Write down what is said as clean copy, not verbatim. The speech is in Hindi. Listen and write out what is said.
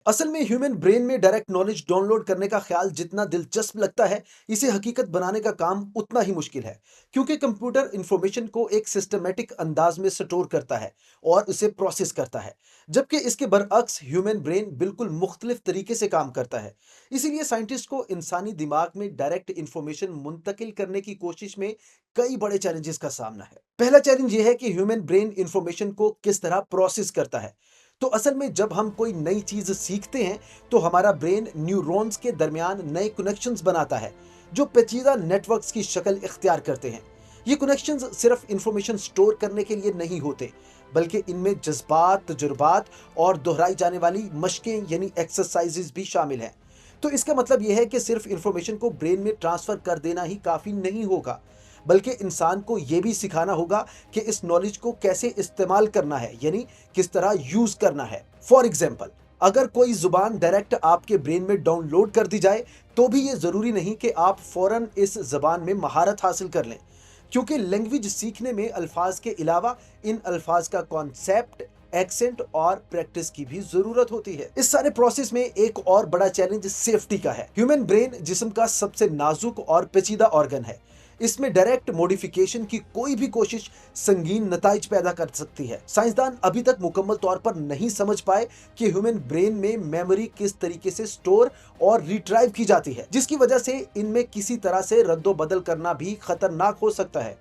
असल में ह्यूमन ब्रेन में डायरेक्ट नॉलेज डाउनलोड करने का ख्याल जितना दिलचस्प लगता है, इसे हकीकत बनाने का काम उतना ही मुश्किल है। क्योंकि कंप्यूटर इंफॉर्मेशन को एक सिस्टमेटिक अंदाज में स्टोर करता है और उसे प्रोसेस करता है, जबकि इसके बरअक्स ह्यूमन ब्रेन बिल्कुल मुख्तलिफ तरीके से काम करता है। इसीलिए साइंटिस्ट को इंसानी दिमाग में डायरेक्ट इंफॉर्मेशन मुंतकिल करने की कोशिश में कई बड़े चैलेंजेस का सामना है। पहला चैलेंज यह है कि ह्यूमन ब्रेन इंफॉर्मेशन को किस तरह प्रोसेस करता है। तो असल में जब हम कोई नई चीज सीखते हैं, तो हमारा ब्रेन न्यूरॉन्स के दरमियान नए कनेक्शंस बनाता है, जो पेचीदा नेटवर्क्स की शक्ल इख्तियार करते हैं। ये कनेक्शंस सिर्फ इंफॉर्मेशन स्टोर करने के लिए नहीं होते, बल्कि इनमें जज्बात, तजुर्बात और दोहराई जाने वाली मशकें यानी एक्सरसाइजेज भी शामिल हैं। तो इसका मतलब यह है कि सिर्फ इंफॉर्मेशन को ब्रेन में ट्रांसफर कर देना ही काफी नहीं होगा, बल्कि इंसान को यह भी सिखाना होगा कि इस नॉलेज को कैसे इस्तेमाल करना है, यानी किस तरह यूज करना है। फॉर एग्जाम्पल, अगर कोई जुबान डायरेक्ट आपके ब्रेन में डाउनलोड कर दी जाए, तो भी ये जरूरी नहीं कि आप फौरन इस जबान में महारत हासिल कर लें, क्योंकि लैंग्वेज सीखने में अल्फाज के अलावा इन अल्फाज का कॉन्सेप्ट, एक्सेंट और प्रैक्टिस की भी जरूरत होती है। इस सारे प्रोसेस में एक और बड़ा चैलेंज सेफ्टी का है। ह्यूमन ब्रेन जिस्म का सबसे नाजुक और पेचीदा ऑर्गन है। इसमें डायरेक्ट मॉडिफिकेशन की कोई भी कोशिश संगीन नताइज पैदा कर सकती है। साइंसदान अभी तक मुकम्मल तौर पर नहीं समझ पाए कि ह्यूमन ब्रेन में मेमोरी किस तरीके से स्टोर और रिट्राइव की जाती है, जिसकी वजह से इनमें किसी तरह से रद्दो बदल करना भी खतरनाक हो सकता है।